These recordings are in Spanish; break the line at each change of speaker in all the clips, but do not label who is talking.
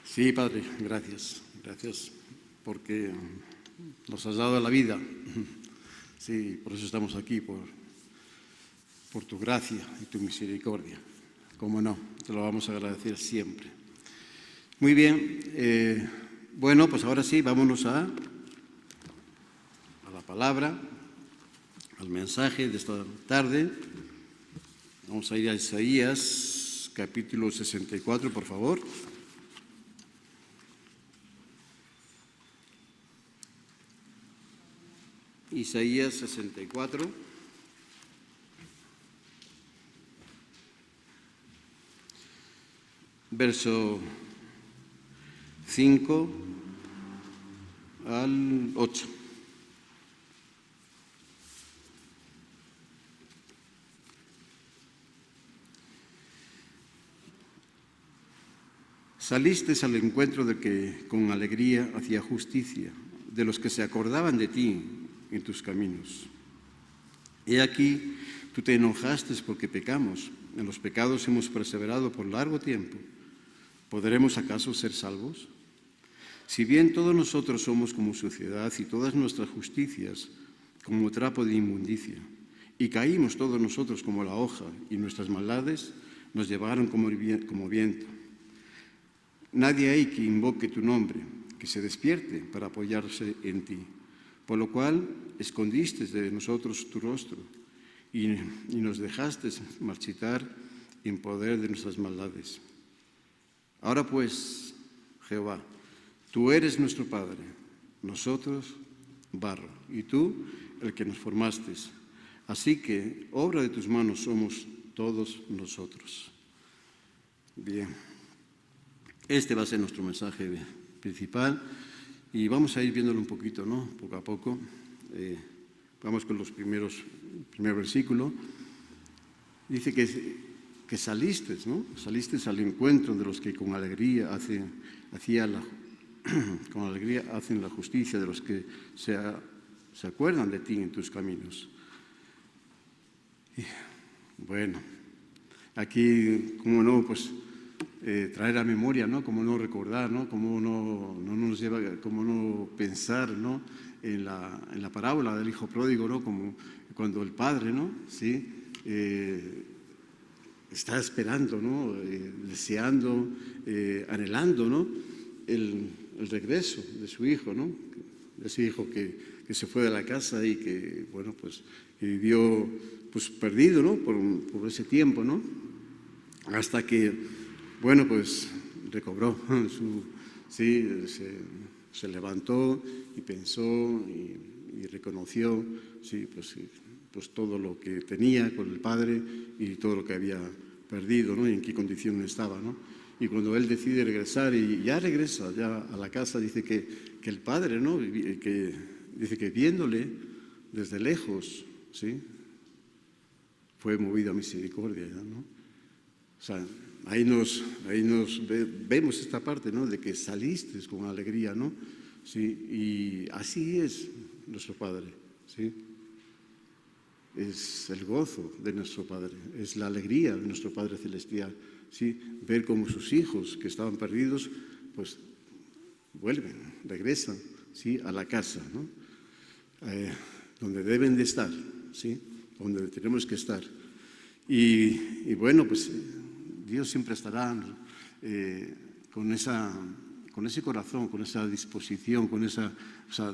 Sí, Padre, gracias. Gracias porque nos has dado la vida. Sí, por eso estamos aquí, por tu gracia y tu misericordia. Cómo no, te lo vamos a agradecer siempre. Muy bien, bueno, pues ahora sí, vámonos a la palabra, al mensaje de esta tarde. Vamos a ir a Isaías, capítulo 64, por favor. Isaías 64. Verso 5 al 8. Salisteis al encuentro de que con alegría hacía justicia, de los que se acordaban de ti en tus caminos. He aquí, tú te enojaste porque pecamos, en los pecados hemos perseverado por largo tiempo. ¿Podremos acaso ser salvos? Si bien todos nosotros somos como suciedad y todas nuestras justicias como trapo de inmundicia, y caímos todos nosotros como la hoja, y nuestras maldades nos llevaron como viento. Nadie hay que invoque tu nombre, que se despierte para apoyarse en ti, por lo cual escondiste de nosotros tu rostro y nos dejaste marchitar en poder de nuestras maldades. Ahora pues, Jehová, tú eres nuestro Padre, nosotros barro, y tú el que nos formaste. Así que obra de tus manos somos todos nosotros. Bien, este va a ser nuestro mensaje principal y vamos a ir viéndolo un poquito, ¿no? Poco a poco. Vamos con el primer versículo. Dice que saliste, ¿no? Saliste al encuentro de los que con alegría hacen la justicia, de los que se acuerdan de ti en tus caminos. Y, bueno, aquí, cómo no, pues traer a memoria, ¿no? Cómo no recordar, ¿no? Cómo no nos lleva, cómo no pensar, ¿no? En la parábola del hijo pródigo, ¿no? Como cuando el padre, ¿no? Sí. Está esperando, ¿no? Deseando, anhelando, ¿no? El regreso de su hijo, ¿no? De ese hijo que se fue de la casa y que, bueno, pues que vivió pues, perdido, ¿no? Por ese tiempo, ¿no? Hasta que, bueno, pues recobró sí, se levantó y pensó y reconoció, sí, pues todo lo que tenía con el Padre y todo lo que había perdido, ¿no? Y en qué condición estaba, ¿no? Y cuando él decide regresar y ya regresa ya a la casa, dice que el Padre, ¿no? Dice que viéndole desde lejos, ¿sí? Fue movido a misericordia, ¿no? O sea, ahí nos vemos esta parte, ¿no? De que saliste con alegría, ¿no? Sí, y así es nuestro Padre, ¿sí? Es el gozo de nuestro Padre, es la alegría de nuestro Padre Celestial, ¿sí? Ver cómo sus hijos que estaban perdidos, pues vuelven, regresan, ¿sí? A la casa, ¿no? Donde deben de estar, ¿sí? Donde tenemos que estar. Y bueno, pues Dios siempre estará con ese corazón, con esa disposición, con esa, o sea,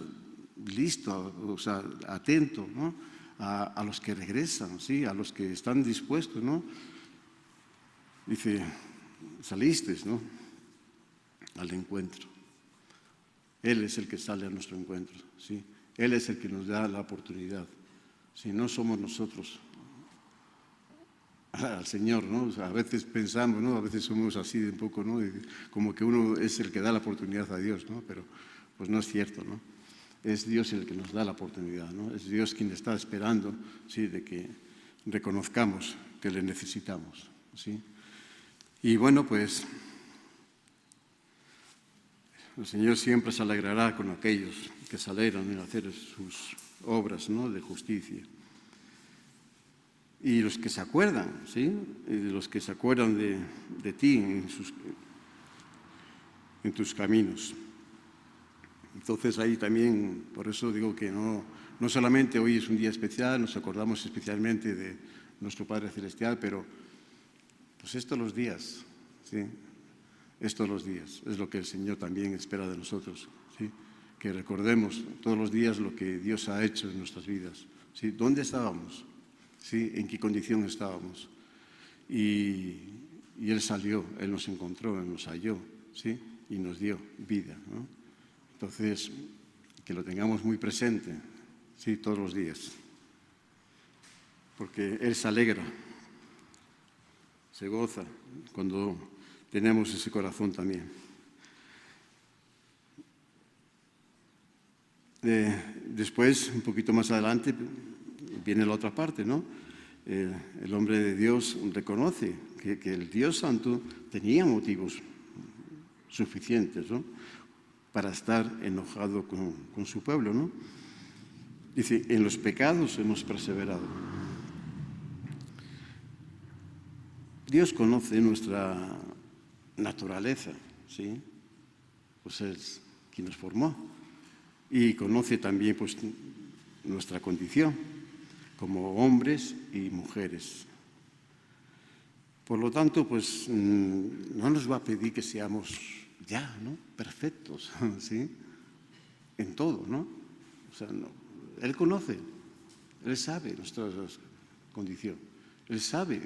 listo, o sea, atento, ¿no? A los que regresan, ¿sí? A los que están dispuestos, ¿no? Dice, saliste, ¿no? Al encuentro. Él es el que sale a nuestro encuentro, ¿sí? Él es el que nos da la oportunidad. Si no somos nosotros al Señor, ¿no? O sea, a veces pensamos, ¿no? A veces somos así de un poco, ¿no? Como que uno es el que da la oportunidad a Dios, ¿no? Pero pues no es cierto, ¿no? Es Dios el que nos da la oportunidad, ¿no? Es Dios quien está esperando, ¿sí? De que reconozcamos que le necesitamos, ¿sí? Y bueno, pues el Señor siempre se alegrará con aquellos que se alegran en hacer sus obras, ¿no? De justicia. Y los que se acuerdan, ¿sí? Y los que se acuerdan de ti en tus caminos. Entonces ahí también, por eso digo que no solamente hoy es un día especial, nos acordamos especialmente de nuestro Padre Celestial, pero pues estos los días, ¿sí? Estos los días es lo que el Señor también espera de nosotros, ¿sí? Que recordemos todos los días lo que Dios ha hecho en nuestras vidas, ¿sí? ¿Dónde estábamos? ¿Sí? ¿En qué condición estábamos? Y Él salió, Él nos encontró, Él nos halló, ¿sí? Y nos dio vida, ¿no? Entonces, que lo tengamos muy presente, ¿sí? Todos los días, porque Él se alegra, se goza cuando tenemos ese corazón también. Después, un poquito más adelante, viene la otra parte, ¿no? El hombre de Dios reconoce que el Dios Santo tenía motivos suficientes, ¿no? Para estar enojado con su pueblo, ¿no? Dice, en los pecados hemos perseverado. Dios conoce nuestra naturaleza, ¿sí? Pues es quien nos formó. Y conoce también pues, nuestra condición como hombres y mujeres. Por lo tanto, pues no nos va a pedir que seamos ya, ¿no? Perfectos, ¿sí? En todo, ¿no? O sea, no. Él conoce, Él sabe nuestra condición, Él sabe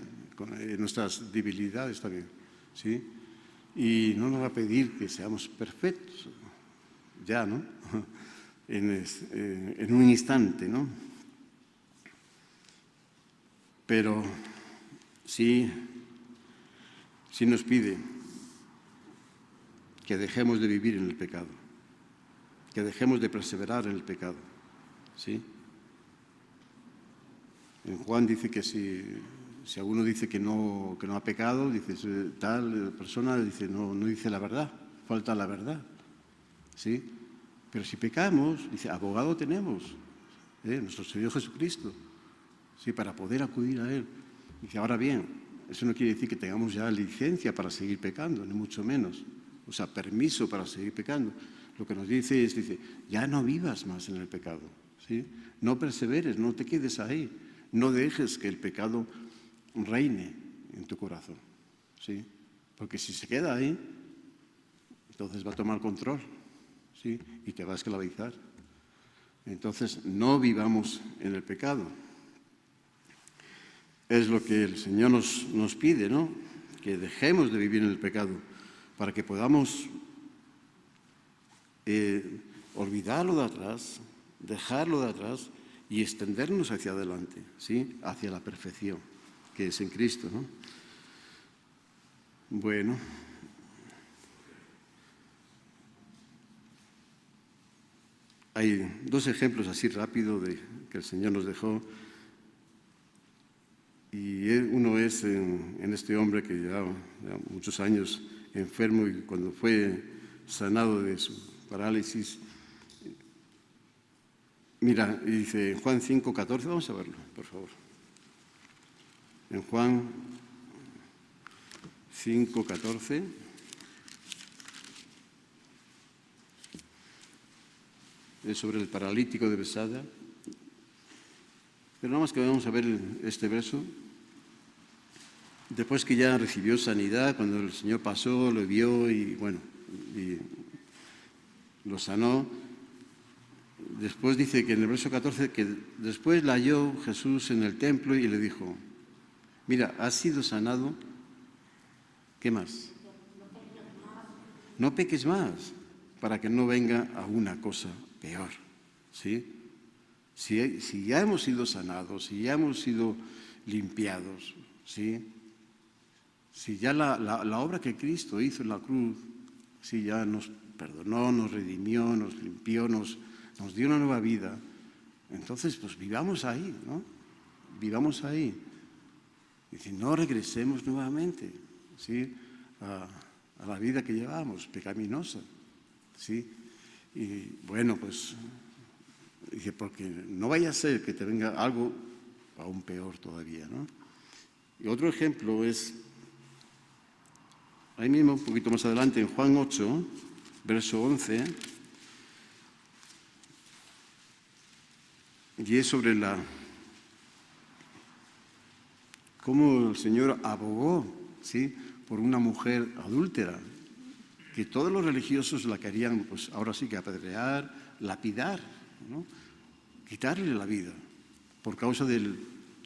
nuestras debilidades también, ¿sí? Y no nos va a pedir que seamos perfectos, ya, ¿no? En un instante, ¿no? Pero sí nos pide que dejemos de vivir en el pecado, que dejemos de perseverar en el pecado, ¿sí? En Juan dice que si alguno dice que no ha pecado, dice tal persona dice no dice la verdad, falta la verdad, ¿sí? Pero si pecamos, dice, abogado tenemos, nuestro Señor Jesucristo, ¿sí? Para poder acudir a Él. Dice, ahora bien, eso no quiere decir que tengamos ya licencia para seguir pecando, ni mucho menos. O sea, permiso para seguir pecando. Lo que nos dice es, ya no vivas más en el pecado, ¿sí? No perseveres, no te quedes ahí. No dejes que el pecado reine en tu corazón, ¿sí? Porque si se queda ahí, entonces va a tomar control, ¿sí? Y te va a esclavizar. Entonces, no vivamos en el pecado. Es lo que el Señor nos pide, ¿no? Que dejemos de vivir en el pecado para que podamos olvidarlo de atrás, dejarlo de atrás y extendernos hacia adelante, ¿sí? Hacia la perfección, que es en Cristo, ¿no? Bueno. Hay dos ejemplos así rápido que el Señor nos dejó. Y uno es en este hombre que llevaba muchos años enfermo y cuando fue sanado de su parálisis. Mira, y dice en Juan 5:14, vamos a verlo, por favor. En Juan 5:14. Es sobre el paralítico de Besada. Pero nada más que vamos a ver este verso. Después que ya recibió sanidad, cuando el Señor pasó, lo vio y bueno, y lo sanó. Después dice que en el verso 14 que después la halló Jesús en el templo y le dijo, mira, has sido sanado, ¿qué más? No peques más, para que no venga a una cosa peor, ¿sí? Si ya hemos sido sanados, si ya hemos sido limpiados, ¿sí? Si ya la obra que Cristo hizo en la cruz, si ya nos perdonó, nos redimió, nos limpió, nos dio una nueva vida, entonces pues vivamos ahí, ¿no? Vivamos ahí. Dice, no regresemos nuevamente, ¿sí? A la vida que llevamos, pecaminosa, ¿sí? Y bueno, pues, dice, porque no vaya a ser que te venga algo aún peor todavía, ¿no? Y otro ejemplo es ahí mismo, un poquito más adelante, en Juan 8, verso 11, y es sobre cómo el Señor abogó, ¿sí?, por una mujer adúltera, que todos los religiosos la querían, pues ahora sí que apedrear, lapidar, ¿no?, quitarle la vida por causa de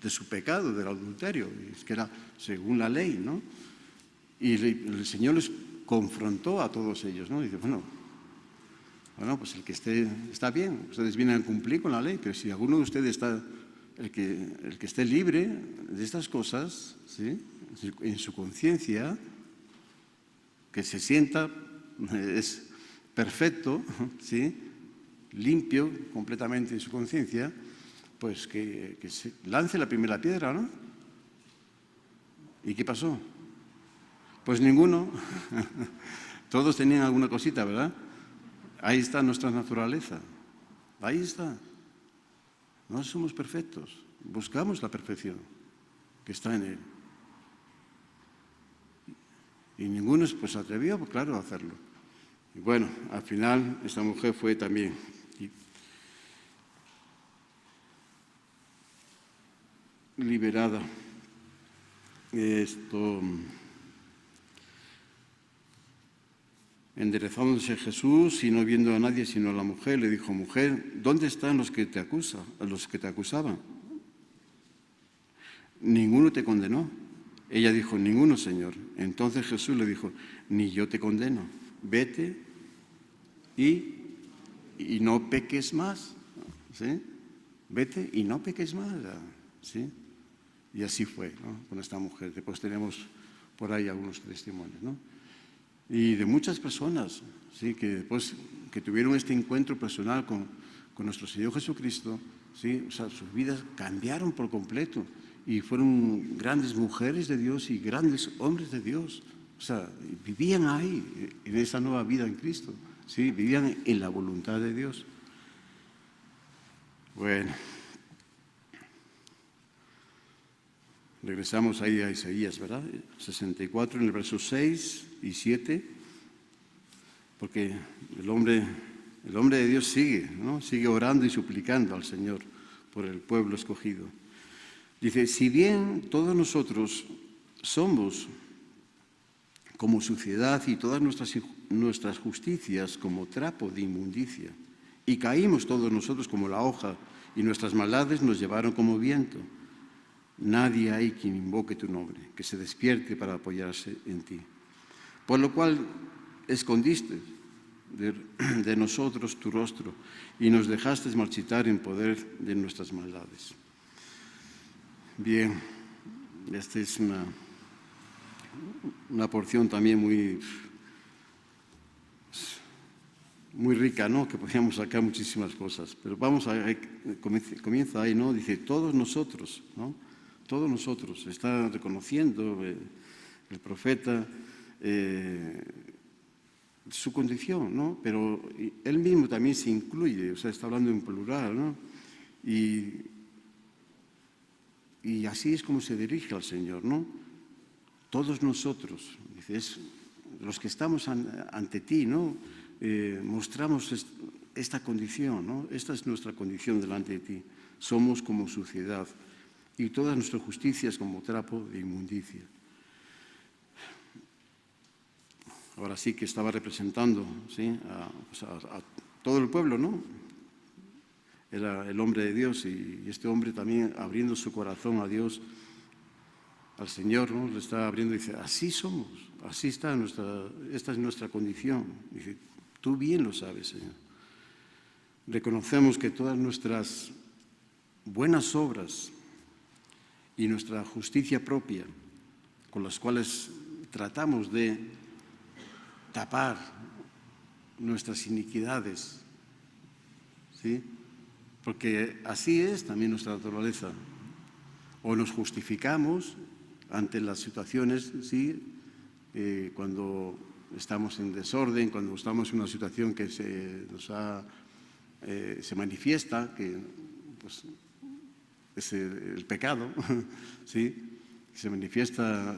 su pecado, del adulterio, es que era según la ley, ¿no? Y el Señor les confrontó a todos ellos, ¿no? Y dice, bueno, pues el que está bien, ustedes vienen a cumplir con la ley, pero si alguno de ustedes está, el que esté libre de estas cosas, ¿sí?, en su conciencia, que se sienta, es perfecto, ¿sí?, limpio completamente en su conciencia, pues que se lance la primera piedra, ¿no? ¿Y qué pasó? Pues ninguno. Todos tenían alguna cosita, ¿verdad? Ahí está nuestra naturaleza. Ahí está. No somos perfectos. Buscamos la perfección que está en Él. Y ninguno pues atrevió, claro, a hacerlo. Y bueno, al final esta mujer fue también liberada. Enderezándose Jesús y no viendo a nadie sino a la mujer, le dijo, mujer, ¿dónde están los que te acusaban? Ninguno te condenó. Ella dijo, ninguno, Señor. Entonces Jesús le dijo, ni yo te condeno. Vete y no peques más. ¿Sí? Vete y no peques más. ¿Sí? Y así fue, ¿no?, con esta mujer. Después tenemos por ahí algunos testimonios, ¿no? Y de muchas personas, ¿sí?, que después que tuvieron este encuentro personal con nuestro Señor Jesucristo, ¿sí?, o sea, sus vidas cambiaron por completo y fueron grandes mujeres de Dios y grandes hombres de Dios. O sea, vivían ahí, en esa nueva vida en Cristo, ¿sí?, vivían en la voluntad de Dios. Bueno, regresamos ahí a Isaías, ¿verdad? 64, en el verso 6 y 7, porque el hombre de Dios sigue, ¿no?, sigue orando y suplicando al Señor por el pueblo escogido. Dice, si bien todos nosotros somos como suciedad y todas nuestras justicias como trapo de inmundicia, y caímos todos nosotros como la hoja, y nuestras maldades nos llevaron como viento, nadie hay quien invoque tu nombre, que se despierte para apoyarse en ti. Por lo cual escondiste de nosotros tu rostro y nos dejaste marchitar en poder de nuestras maldades. Bien, esta es una porción también muy rica, ¿no?, que podríamos sacar muchísimas cosas, pero vamos comienza ahí, ¿no? Dice, todos nosotros, ¿no? Todos nosotros. Está reconociendo el profeta su condición, ¿no? Pero él mismo también se incluye, o sea, está hablando en plural, ¿no? Y así es como se dirige al Señor, ¿no? Todos nosotros, dice, los que estamos ante ti, ¿no?, mostramos esta condición, ¿no? Esta es nuestra condición delante de ti. Somos como suciedad y todas nuestras justicias como trapo de inmundicia. Ahora sí que estaba representando, ¿sí?, a todo el pueblo, ¿no? Era el hombre de Dios y este hombre también abriendo su corazón a Dios, al Señor, ¿no?, le está abriendo y dice, así somos, así está esta es nuestra condición. Dice, tú bien lo sabes, Señor. Reconocemos que todas nuestras buenas obras y nuestra justicia propia, con las cuales tratamos de tapar nuestras iniquidades, ¿sí?, porque así es también nuestra naturaleza. O nos justificamos ante las situaciones, ¿sí?, cuando estamos en desorden, cuando estamos en una situación que se manifiesta, que pues, es el pecado, ¿sí?, se manifiesta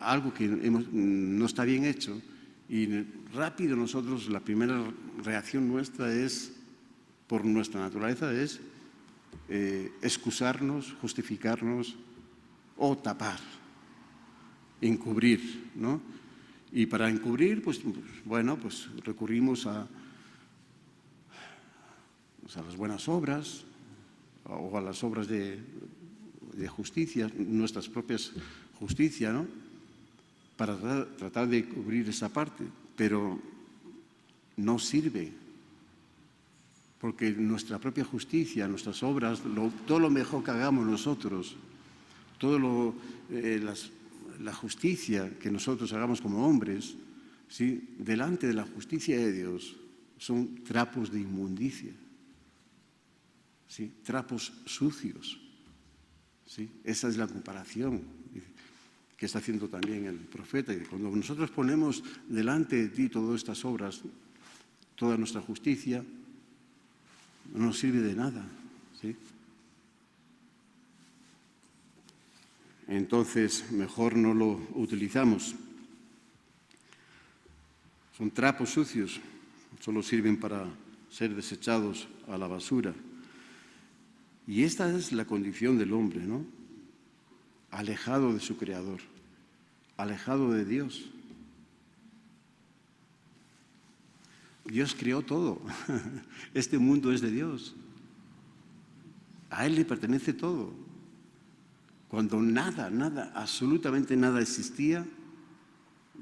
algo que no está bien hecho, y rápido nosotros, la primera reacción nuestra es, por nuestra naturaleza, es excusarnos, justificarnos o tapar, encubrir, ¿no? Y para encubrir, pues recurrimos a las buenas obras o a las obras de justicia, nuestras propias justicia, ¿no? Para tratar de cubrir esa parte, pero no sirve, porque nuestra propia justicia, nuestras obras, todo lo mejor que hagamos nosotros, la justicia que nosotros hagamos como hombres, ¿sí?, delante de la justicia de Dios, son trapos de inmundicia, ¿sí?, trapos sucios, ¿sí? Esa es la comparación que está haciendo también el profeta. Y cuando nosotros ponemos delante de ti todas estas obras, toda nuestra justicia, no nos sirve de nada, ¿sí? Entonces, mejor no lo utilizamos. Son trapos sucios, solo sirven para ser desechados a la basura. Y esta es la condición del hombre, ¿no? Alejado de su Creador, alejado de Dios. Dios creó todo. Este mundo es de Dios. A Él le pertenece todo. Cuando nada, absolutamente nada existía,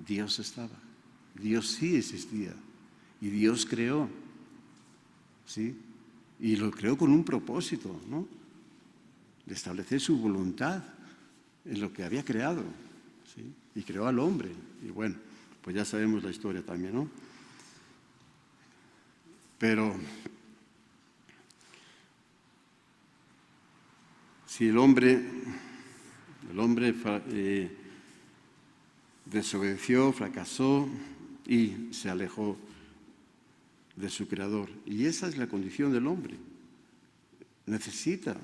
Dios estaba. Dios sí existía. Y Dios creó, ¿sí? Y lo creó con un propósito, ¿no? De establecer su voluntad en lo que había creado, ¿sí? Y creó al hombre. Y bueno, pues ya sabemos la historia también, ¿no? Pero si el hombre desobedeció, fracasó y se alejó de su Creador. Y esa es la condición del hombre. Necesita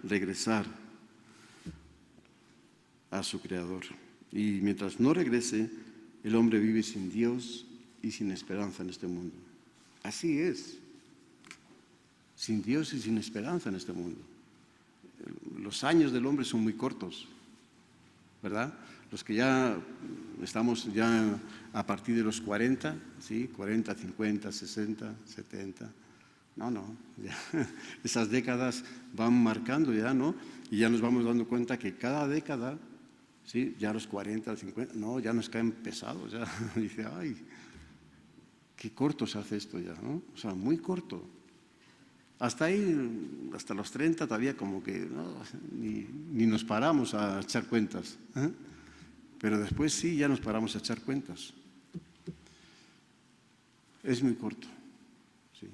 regresar a su Creador. Y mientras no regrese, el hombre vive sin Dios y sin esperanza en este mundo. Así es. Sin Dios y sin esperanza en este mundo. Los años del hombre son muy cortos, ¿verdad? Los que ya estamos ya a partir de los 40, ¿sí? 40, 50, 60, 70. No, ya, esas décadas van marcando ya, ¿no? Y ya nos vamos dando cuenta que cada década, ¿sí?, ya los 40, 50, no, ya nos caen pesados, ya. Dice, ay, qué corto se hace esto ya, ¿no? O sea, muy corto. Hasta ahí, hasta los 30 todavía como que no, ni nos paramos a echar cuentas, ¿eh? Pero después sí, ya nos paramos a echar cuentas. Es muy corto, sí.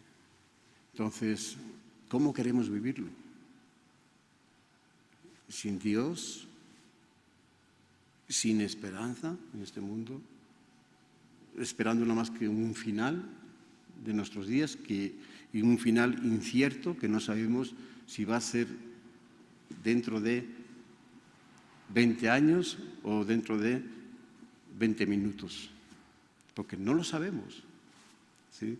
Entonces, ¿cómo queremos vivirlo? Sin Dios, sin esperanza en este mundo, esperando nada más que un final de nuestros días, y un final incierto que no sabemos si va a ser dentro de 20 años o dentro de 20 minutos, porque no lo sabemos, ¿sí?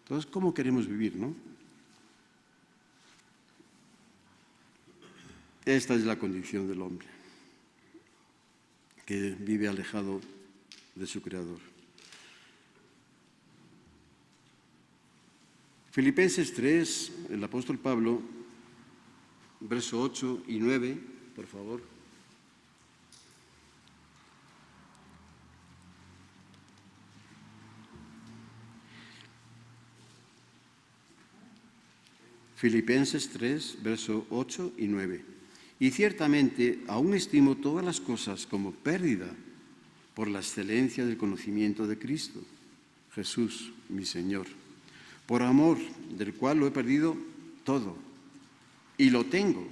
Entonces, ¿cómo queremos vivir, no? Esta es la condición del hombre, que vive alejado de su Creador. Filipenses 3, el apóstol Pablo, verso 8 y 9, por favor. Filipenses 3, verso 8 y 9. Y ciertamente aún estimo todas las cosas como pérdida por la excelencia del conocimiento de Cristo, Jesús, mi Señor, por amor del cual lo he perdido todo y lo tengo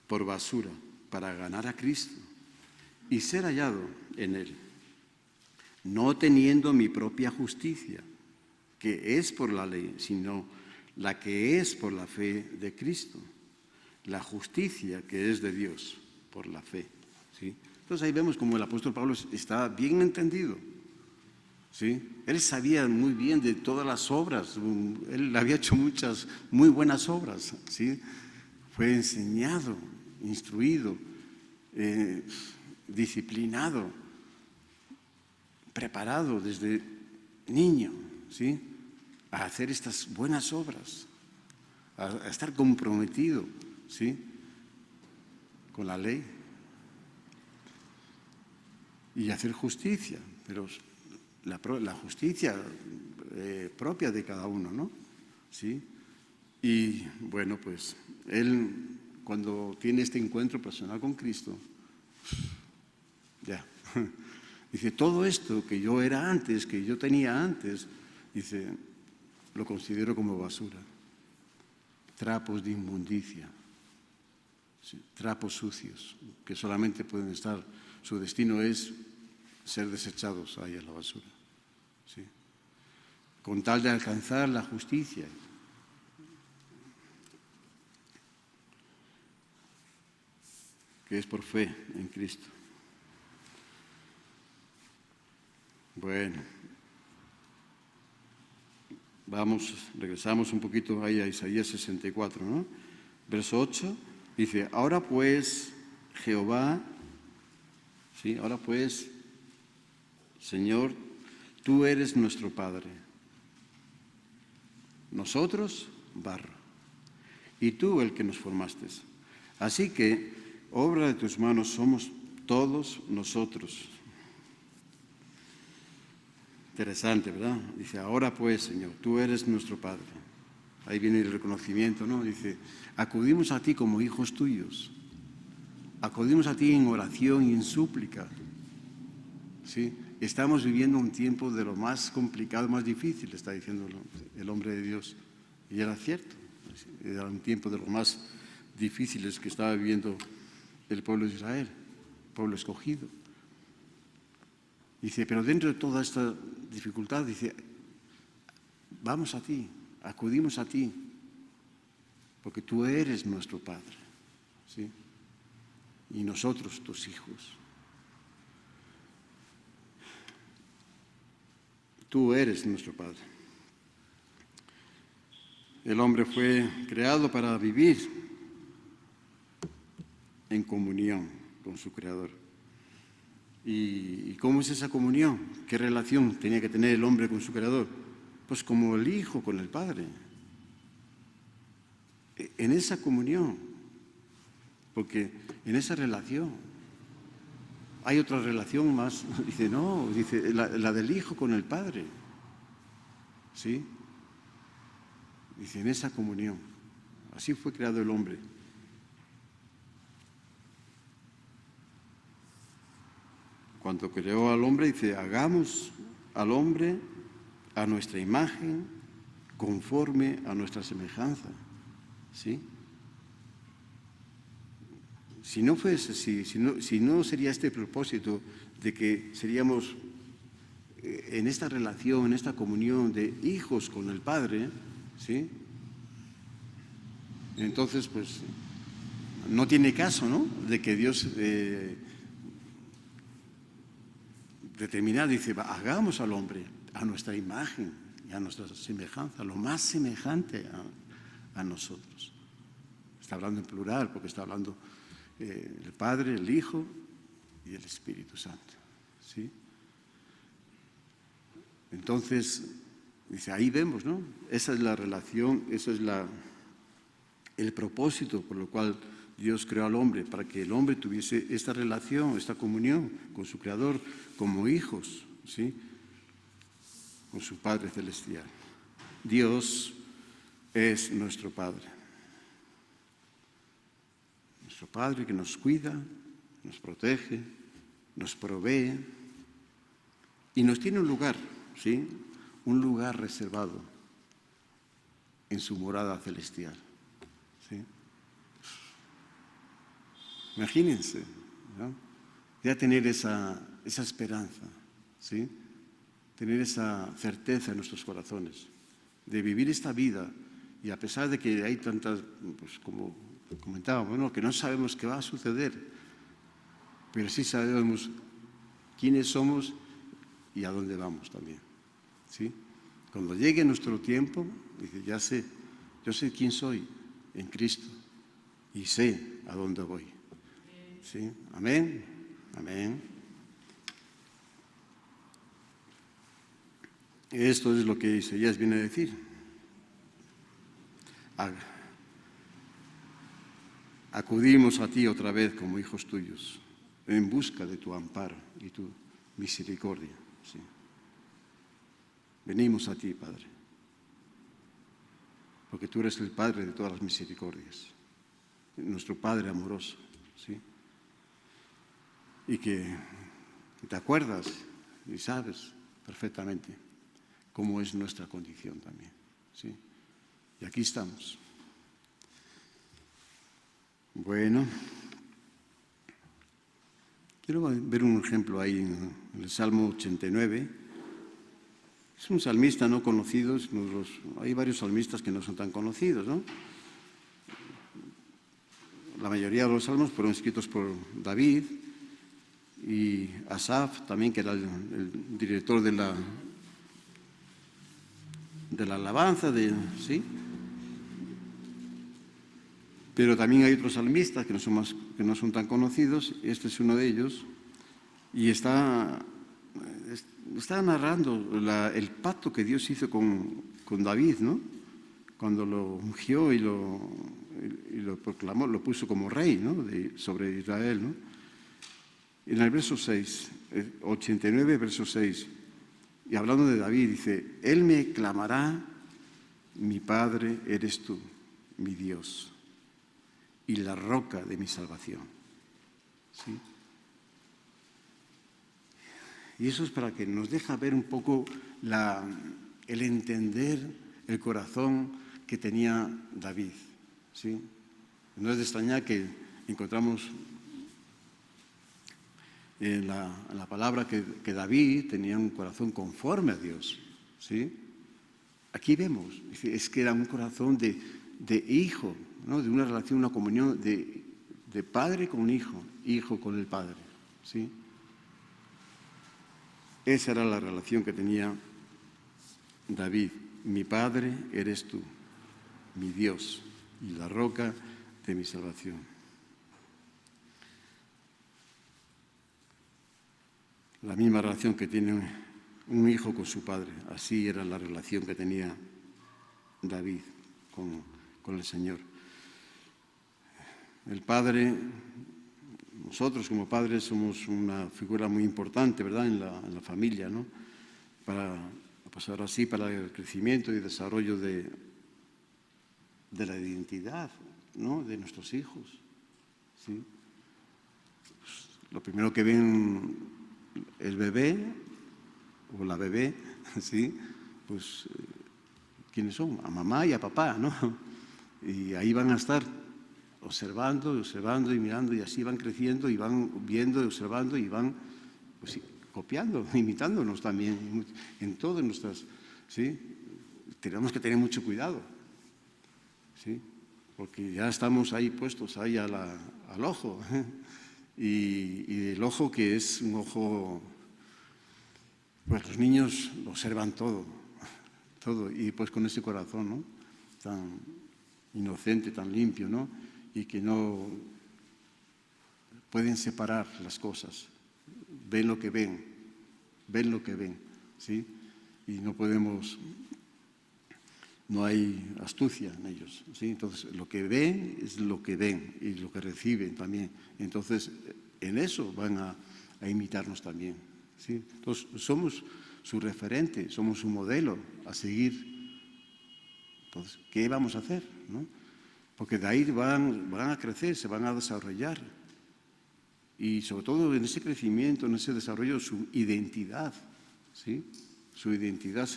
por basura para ganar a Cristo y ser hallado en Él, no teniendo mi propia justicia, que es por la ley, sino la que es por la fe de Cristo, la justicia que es de Dios por la fe. ¿Sí? Entonces ahí vemos como el apóstol Pablo está bien entendido. ¿Sí? Él sabía muy bien de todas las obras, él había hecho muchas muy buenas obras. ¿Sí? Fue enseñado, instruido, disciplinado, preparado desde niño, ¿sí? A hacer estas buenas obras, a estar comprometido, ¿sí? Con la ley y hacer justicia, pero la justicia propia de cada uno, ¿no? ¿Sí? Y bueno, pues él cuando tiene este encuentro personal con Cristo, ya, dice, todo esto que yo era antes, que yo tenía antes, dice, lo considero como basura, trapos de inmundicia, ¿sí? Trapos sucios, que solamente pueden estar, su destino es ser desechados ahí en la basura, ¿sí? Con tal de alcanzar la justicia. Que es por fe en Cristo. Bueno, regresamos un poquito ahí a Isaías 64, ¿no? Verso 8, dice, ahora pues, Jehová, ¿sí? Ahora pues, Señor, tú eres nuestro Padre, nosotros, barro, y tú el que nos formaste. Así que, obra de tus manos somos todos nosotros. Interesante, ¿verdad? Dice, ahora pues, Señor, tú eres nuestro Padre. Ahí viene el reconocimiento, ¿no? Dice, acudimos a ti como hijos tuyos. Acudimos a ti en oración y en súplica. ¿Sí? Estamos viviendo un tiempo de lo más complicado, más difícil, está diciendo el hombre de Dios. Y era cierto. Era un tiempo de lo más difíciles que estaba viviendo el pueblo de Israel, el pueblo escogido. Dice, pero dentro de toda esta dificultad, dice, vamos a ti, acudimos a ti, porque tú eres nuestro Padre, ¿sí? Y nosotros tus hijos. Tú eres nuestro Padre. El hombre fue creado para vivir en comunión con su Creador. ¿Y cómo es esa comunión? ¿Qué relación tenía que tener el hombre con su Creador? Pues como el Hijo con el Padre. En esa comunión, porque en esa relación hay otra relación más, dice, no, dice, la del Hijo con el Padre, ¿sí? Dice, en esa comunión, así fue creado el hombre. Cuando creó al hombre, dice, hagamos al hombre a nuestra imagen, conforme a nuestra semejanza, ¿sí? Si no fuese así, si no sería este propósito de que seríamos en esta relación, en esta comunión de hijos con el Padre, ¿sí? Entonces, pues, no tiene caso, ¿no? De que Dios determinado dice, hagamos al hombre a nuestra imagen y a nuestra semejanza, lo más semejante a nosotros. Está hablando en plural porque está hablando el Padre, el Hijo y el Espíritu Santo, ¿sí? Entonces, dice, ahí vemos, ¿no? Esa es la relación, eso es el propósito por lo cual Dios creó al hombre, para que el hombre tuviese esta relación, esta comunión con su Creador como hijos, ¿sí? Con su Padre Celestial. Dios es nuestro Padre. Nuestro Padre que nos cuida, nos protege, nos provee y nos tiene un lugar, ¿sí? Un lugar reservado en su morada celestial, ¿sí? Imagínense, ¿no? Ya tener esa esperanza, ¿sí? Tener esa certeza en nuestros corazones de vivir esta vida y a pesar de que hay tantas, pues como comentábamos, bueno, que no sabemos qué va a suceder, pero sí sabemos quiénes somos y a dónde vamos también, ¿sí? Cuando llegue nuestro tiempo, dice, ya sé, yo sé quién soy en Cristo y sé a dónde voy, ¿sí? Amén, amén. Esto es lo que Isaías viene a decir. Acudimos a ti otra vez como hijos tuyos, en busca de tu amparo y tu misericordia. ¿Sí? Venimos a ti, Padre, porque tú eres el Padre de todas las misericordias, nuestro Padre amoroso, ¿sí? Y que te acuerdas y sabes perfectamente cómo es nuestra condición también, ¿sí? Y aquí estamos. Bueno, quiero ver un ejemplo ahí en el Salmo 89. Es un salmista no conocido, hay varios salmistas que no son tan conocidos, ¿no? La mayoría de los salmos fueron escritos por David y Asaf también, que era el director de la alabanza, ¿sí? Pero también hay otros salmistas que no son tan conocidos, este es uno de ellos, y está narrando el pacto que Dios hizo con David, ¿no? Cuando lo ungió y lo proclamó, lo puso como rey, ¿no? Sobre Israel, ¿no? En el verso 6, 89, verso 6, y hablando de David, dice, Él me clamará, mi Padre eres tú, mi Dios, y la roca de mi salvación. ¿Sí? Y eso es para que nos deje ver un poco el entender el corazón que tenía David. ¿Sí? No es de extrañar que encontramos en la palabra que David tenía un corazón conforme a Dios. ¿Sí? Aquí vemos, es que era un corazón de hijo, ¿no? De una relación, una comunión de padre con hijo, hijo con el padre. ¿Sí? Esa era la relación que tenía David. Mi Padre eres tú, mi Dios y la roca de mi salvación. La misma relación que tiene un hijo con su padre. Así era la relación que tenía David con el Señor. El Padre, nosotros como padres somos una figura muy importante, ¿verdad?, en la familia, ¿no? Para el crecimiento y desarrollo de la identidad, ¿no?, de nuestros hijos. ¿Sí? Pues, lo primero que ven el bebé o la bebé, ¿sí?, pues, ¿quiénes son? A mamá y a papá, ¿no? Y ahí van a estar observando y mirando, y así van creciendo y van viendo y observando y van, pues, copiando, imitándonos también en todas nuestras, ¿sí? Tenemos que tener mucho cuidado, ¿sí? Porque ya estamos ahí puestos ahí al ojo, y el ojo que es un ojo, pues los niños observan todo, y pues con ese corazón, ¿no?, tan inocente, tan limpio, ¿no?, y que no pueden separar las cosas, ven lo que ven, ¿sí? Y no hay astucia en ellos, ¿sí? Entonces, lo que ven es lo que ven y lo que reciben también. Entonces, en eso van a imitarnos también, ¿sí? Entonces, somos su referente, somos su modelo a seguir. Entonces, ¿qué vamos a hacer, no? Porque de ahí van a crecer, se van a desarrollar. Y sobre todo en ese crecimiento, en ese desarrollo, su identidad, ¿sí? Su identidad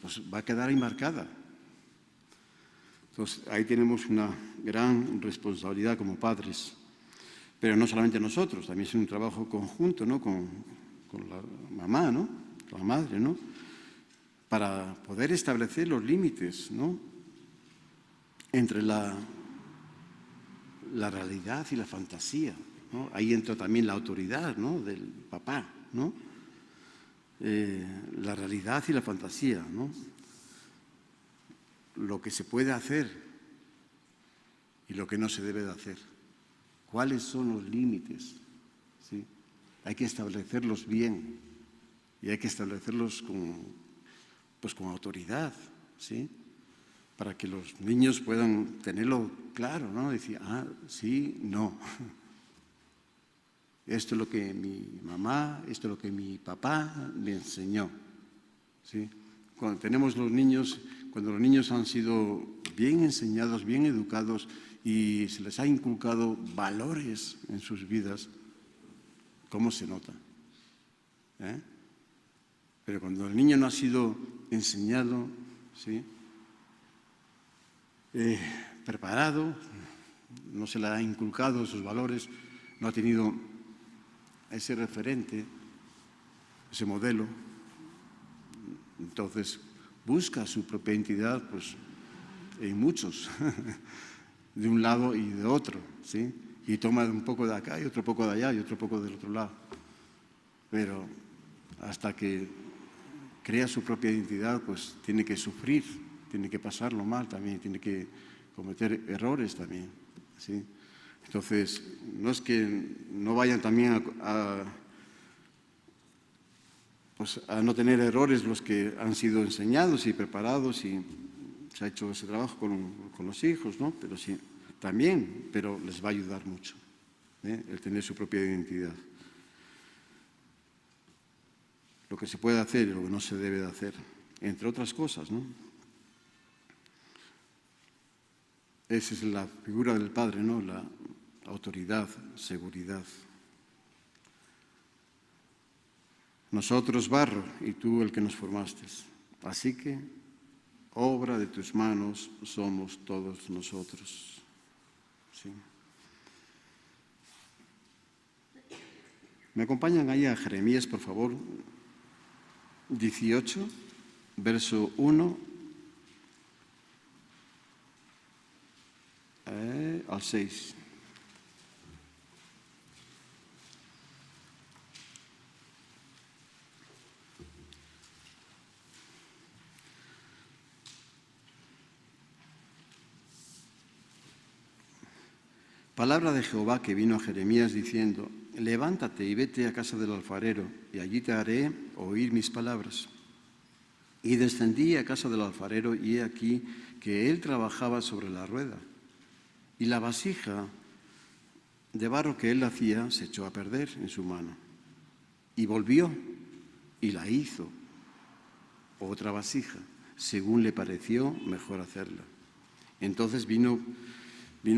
pues va a quedar ahí marcada. Entonces, ahí tenemos una gran responsabilidad como padres. Pero no solamente nosotros, también es un trabajo conjunto, ¿no?, con la mamá, ¿no?, con la madre, ¿no?, para poder establecer los límites, ¿no?, entre la la realidad y la fantasía, ¿no? Ahí entra también la autoridad, ¿no?, del papá, ¿no? La realidad y la fantasía, ¿no? Lo que se puede hacer y lo que no se debe de hacer. ¿Cuáles son los límites? ¿Sí? Hay que establecerlos bien y hay que establecerlos con autoridad, ¿sí?, para que los niños puedan tenerlo claro, ¿no? Decir, sí, no. Esto es lo que mi mamá, esto es lo que mi papá me enseñó, ¿sí? Cuando los niños han sido bien enseñados, bien educados y se les ha inculcado valores en sus vidas, ¿cómo se nota? Pero cuando el niño no ha sido enseñado, ¿sí?, preparado, no se le ha inculcado esos valores, no ha tenido ese referente, ese modelo, entonces busca su propia identidad, pues, en muchos, de un lado y de otro, ¿sí? Y toma un poco de acá y otro poco de allá y otro poco del otro lado. Pero hasta que crea su propia identidad, pues tiene que sufrir, tiene que pasarlo mal también, tiene que cometer errores también, ¿sí? Entonces, no es que no vayan también a no tener errores los que han sido enseñados y preparados y se ha hecho ese trabajo con los hijos, ¿no? Pero sí, también, pero les va a ayudar mucho, el tener su propia identidad. Lo que se puede hacer y lo que no se debe de hacer, entre otras cosas, ¿no? Esa es la figura del padre, ¿no? La autoridad, seguridad. Nosotros barro y tú el que nos formaste. Así que obra de tus manos somos todos nosotros. ¿Sí? ¿Me acompañan ahí a Jeremías, por favor? 18, verso 1 al 6. Palabra de Jehová que vino a Jeremías diciendo: levántate y vete a casa del alfarero, y allí te haré oír mis palabras. Y descendí a casa del alfarero, y he aquí que él trabajaba sobre la rueda. Y la vasija de barro que él hacía se echó a perder en su mano. Y volvió y la hizo otra vasija, según le pareció mejor hacerla. Entonces vino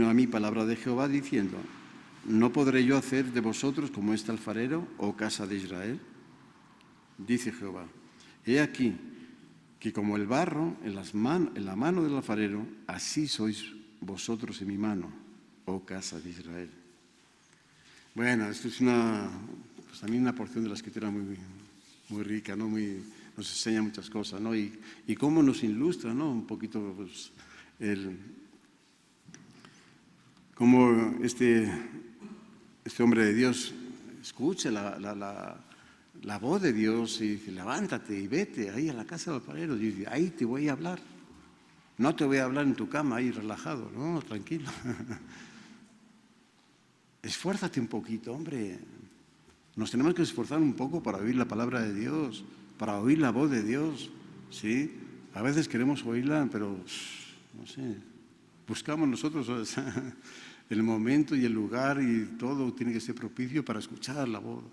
a mí palabra de Jehová diciendo: ¿no podré yo hacer de vosotros como este alfarero, oh casa de Israel? Dice Jehová: he aquí que como el barro en la mano del alfarero, así sois vosotros en mi mano, oh casa de Israel. Bueno, esto es pues también una porción de la Escritura muy rica, ¿no? Nos enseña muchas cosas, ¿no? Y cómo nos ilustra, ¿no? Un poquito, pues, cómo este hombre de Dios escucha la voz de Dios y dice: levántate y vete ahí a la casa del alfarero. Y dice: ahí te voy a hablar. No te voy a hablar en tu cama ahí relajado, no, tranquilo. Esfuérzate un poquito, hombre. Nos tenemos que esforzar un poco para oír la palabra de Dios, para oír la voz de Dios, ¿sí? A veces queremos oírla, pero, no sé, buscamos nosotros el momento y el lugar y todo tiene que ser propicio para escuchar la voz.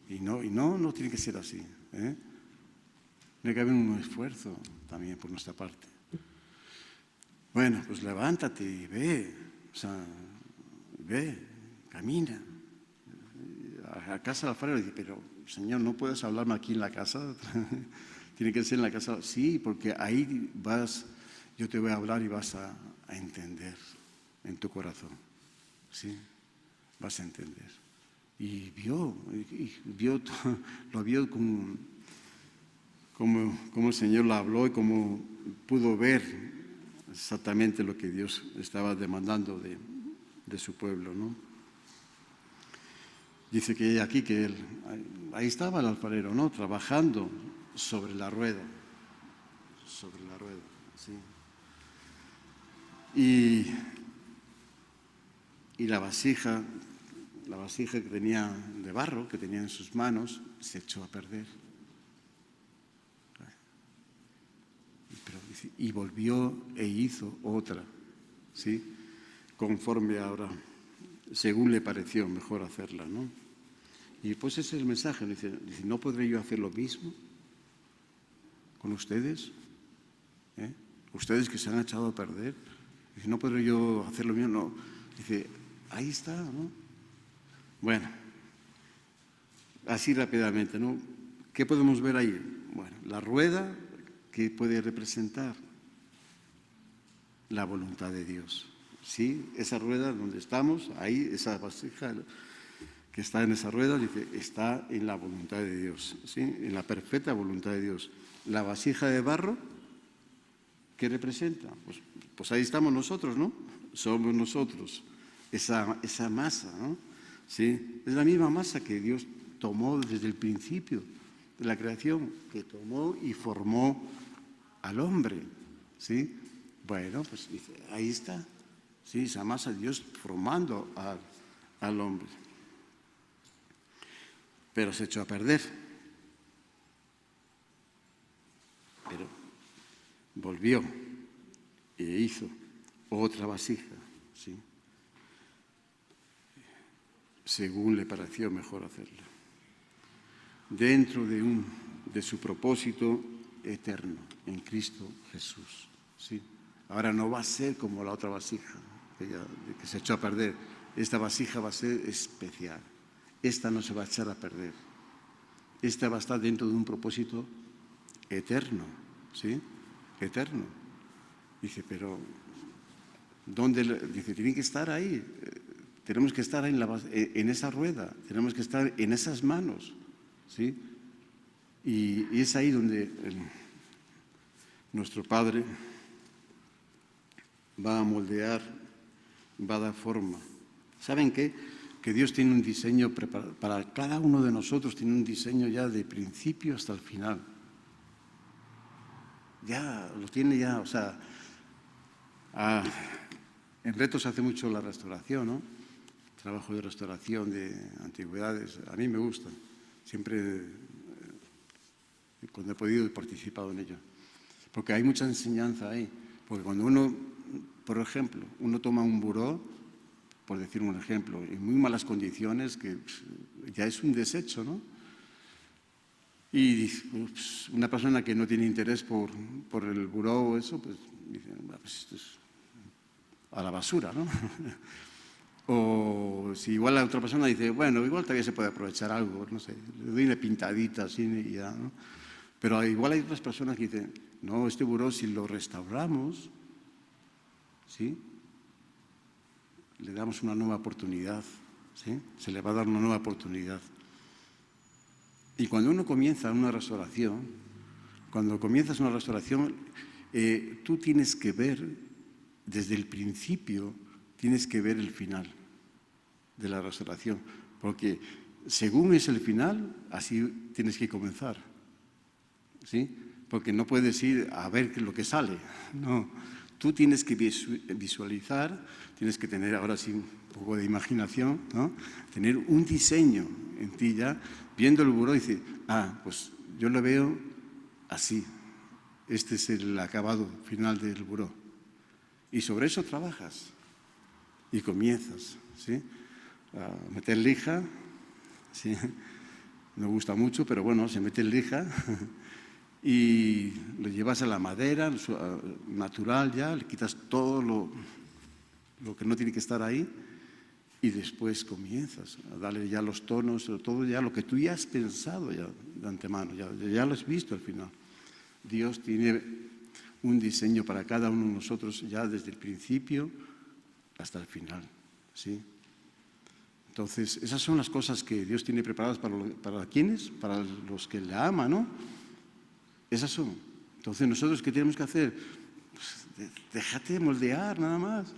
Y no tiene que ser así, ¿eh? Tiene que haber un esfuerzo también por nuestra parte. Bueno, pues levántate y ve, camina. A casa del alfarero dice: pero Señor, ¿no puedes hablarme aquí en la casa? Tiene que ser en la casa. Sí, porque ahí yo te voy a hablar y vas a entender en tu corazón. Sí, vas a entender. Y lo vio como el Señor le habló y como pudo ver exactamente lo que Dios estaba demandando de su pueblo, ¿no? Dice que aquí que ahí estaba el alfarero, ¿no? Trabajando sobre la rueda, ¿sí? Y la vasija que tenía de barro, que tenía en sus manos, se echó a perder. Y volvió e hizo otra, ¿sí? Conforme ahora, según le pareció mejor hacerla, ¿no? Y pues ese es el mensaje, dice, ¿no podré yo hacer lo mismo con ustedes? Ustedes que se han echado a perder, dice, ¿no podré yo hacer lo mismo? No, dice, ahí está, ¿no? Bueno, así rápidamente, ¿no? ¿Qué podemos ver ahí? Bueno, la rueda que puede representar la voluntad de Dios, ¿sí? Esa rueda donde estamos, ahí, esa vasija que está en esa rueda, dice, está en la voluntad de Dios, ¿sí? En la perfecta voluntad de Dios. La vasija de barro, ¿qué representa? Pues ahí estamos nosotros, ¿no? Somos nosotros, esa masa, ¿no? ¿Sí? Es la misma masa que Dios tomó desde el principio de la creación, que tomó y formó al hombre, ¿sí? Bueno, pues dice, ahí está, ¿sí? Esa masa de Dios formando al hombre. Pero se echó a perder. Pero volvió e hizo otra vasija, ¿sí? Según le pareció mejor hacerla. Dentro de su propósito eterno en Cristo Jesús, ¿sí? Ahora no va a ser como la otra vasija que se echó a perder. Esta vasija va a ser especial. Esta no se va a echar a perder. Esta va a estar dentro de un propósito eterno, ¿sí? Eterno. Dice, pero ¿dónde? Dice, tienen que estar ahí. Tenemos que estar en esa rueda. Tenemos que estar en esas manos, ¿sí? Y es ahí donde nuestro Padre va a moldear, va a dar forma. ¿Saben qué? Que Dios tiene un diseño para cada uno de nosotros, tiene un diseño ya de principio hasta el final. Ya lo tiene ya, o sea, en Retos se hace mucho la restauración, ¿no? Trabajo de restauración de antigüedades, a mí me gusta, siempre cuando he podido he participado en ello, porque hay mucha enseñanza ahí, porque cuando uno, por ejemplo, uno toma un buró, por decir un ejemplo, en muy malas condiciones, que ya es un desecho, ¿no? Y una persona que no tiene interés por el buró o eso, pues dice, pues esto es a la basura, ¿no? O si igual la otra persona dice, bueno, igual todavía se puede aprovechar algo, no sé, le doy una pintadita así y ya, ¿no? Pero igual hay otras personas que dicen, no, este buró si lo restauramos, ¿sí? Le damos una nueva oportunidad, ¿sí? Se le va a dar una nueva oportunidad. Y cuando uno comienza una restauración, tú tienes que ver, desde el principio, tienes que ver el final de la restauración. Porque según es el final, así tienes que comenzar, ¿sí? Porque no puedes ir a ver lo que sale, no. Tú tienes que visualizar, tienes que tener ahora sí un poco de imaginación, ¿no? Tener un diseño en ti ya, viendo el buró y decir, pues yo lo veo así, este es el acabado final del buró. Y sobre eso trabajas y comienzas, ¿sí? A meter lija, ¿sí? No gusta mucho, pero bueno, se mete lija y lo llevas a la madera natural ya, le quitas todo lo que no tiene que estar ahí y después comienzas a darle ya los tonos, todo ya lo que tú ya has pensado ya de antemano, ya lo has visto al final. Dios tiene un diseño para cada uno de nosotros ya desde el principio hasta el final, ¿sí? Entonces, esas son las cosas que Dios tiene preparadas para ¿quiénes? Para los que le aman, ¿no? Esas son. Entonces, ¿nosotros qué tenemos que hacer? Pues Déjate moldear nada más.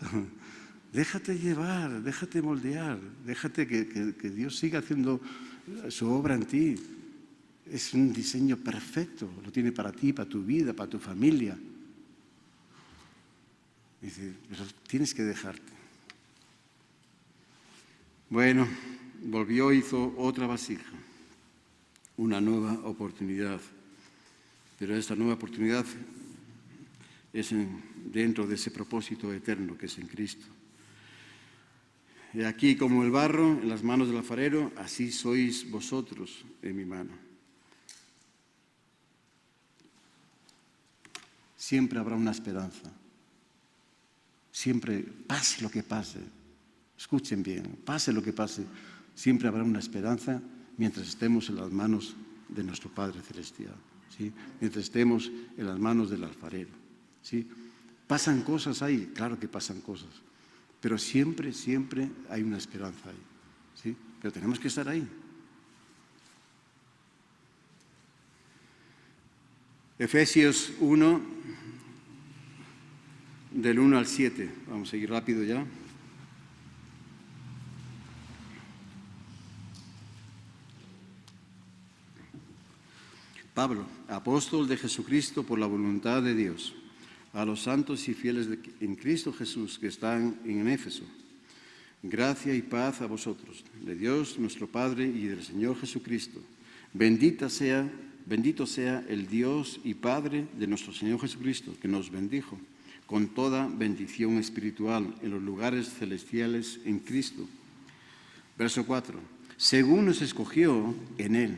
Déjate llevar, déjate moldear, déjate que Dios siga haciendo su obra en ti. Es un diseño perfecto, lo tiene para ti, para tu vida, para tu familia. Dice, pero tienes que dejarte. Bueno, volvió, hizo otra vasija, una nueva oportunidad. Pero esta nueva oportunidad es dentro de ese propósito eterno que es en Cristo. Y aquí, como el barro en las manos del alfarero, así sois vosotros en mi mano. Siempre habrá una esperanza. Siempre, pase lo que pase, escuchen bien, pase lo que pase, siempre habrá una esperanza mientras estemos en las manos de nuestro Padre Celestial, ¿sí? Mientras estemos en las manos del alfarero, ¿sí? ¿Pasan cosas ahí? Claro que pasan cosas, pero siempre, siempre hay una esperanza ahí, ¿sí? Pero tenemos que estar ahí. Efesios 1, del 1 al 7. Vamos a seguir rápido ya. Pablo, apóstol de Jesucristo por la voluntad de Dios, a los santos y fieles en Cristo Jesús que están en Éfeso. Gracia y paz a vosotros, de Dios nuestro Padre y del Señor Jesucristo. Bendito sea el Dios y Padre de nuestro Señor Jesucristo, que nos bendijo con toda bendición espiritual en los lugares celestiales en Cristo. Verso 4. Según nos escogió en Él,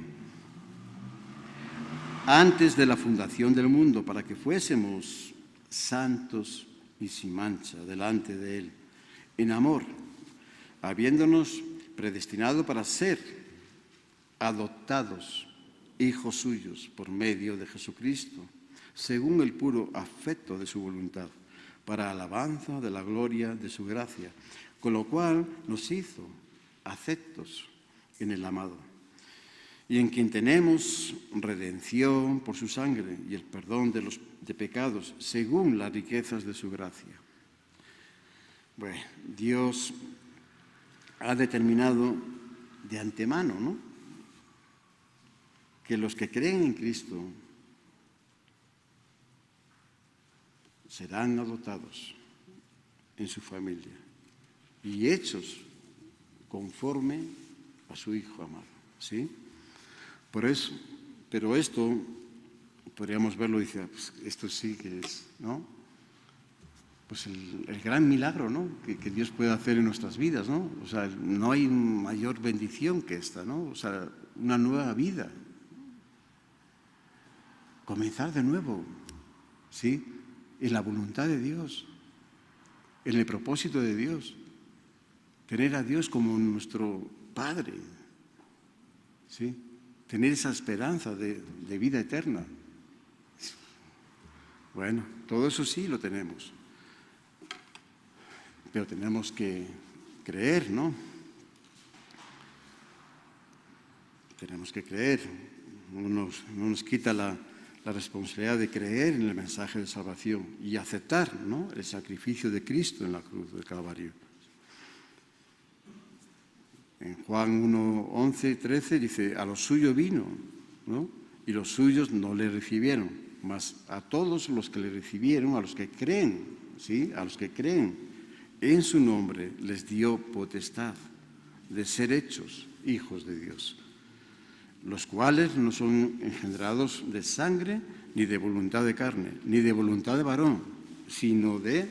antes de la fundación del mundo, para que fuésemos santos y sin mancha delante de Él, en amor, habiéndonos predestinado para ser adoptados hijos suyos por medio de Jesucristo, según el puro afecto de su voluntad, para alabanza de la gloria de su gracia, con lo cual nos hizo aceptos en el amado, y en quien tenemos redención por su sangre y el perdón de pecados, según las riquezas de su gracia. Bueno, Dios ha determinado de antemano, ¿no?, que los que creen en Cristo serán adoptados en su familia y hechos conforme a su Hijo amado, ¿sí? Por eso, pero esto, podríamos verlo y decir, pues esto sí que es, ¿no?, pues el gran milagro, ¿no?, que Dios puede hacer en nuestras vidas, ¿no? O sea, no hay mayor bendición que esta, ¿no? O sea, una nueva vida. Comenzar de nuevo, ¿sí?, en la voluntad de Dios, en el propósito de Dios. Tener a Dios como nuestro Padre, ¿sí?, tener esa esperanza de vida eterna. Bueno, todo eso sí lo tenemos, pero tenemos que creer, ¿no? Tenemos que creer. No nos quita la responsabilidad de creer en el mensaje de salvación y aceptar, ¿no?, el sacrificio de Cristo en la cruz del Calvario. En Juan 1, 11, 13 dice, a los suyos vino, ¿no?, y los suyos no le recibieron, mas a todos los que le recibieron, a los que creen, ¿sí?, a los que creen en su nombre, les dio potestad de ser hechos hijos de Dios, los cuales no son engendrados de sangre, ni de voluntad de carne, ni de voluntad de varón, sino de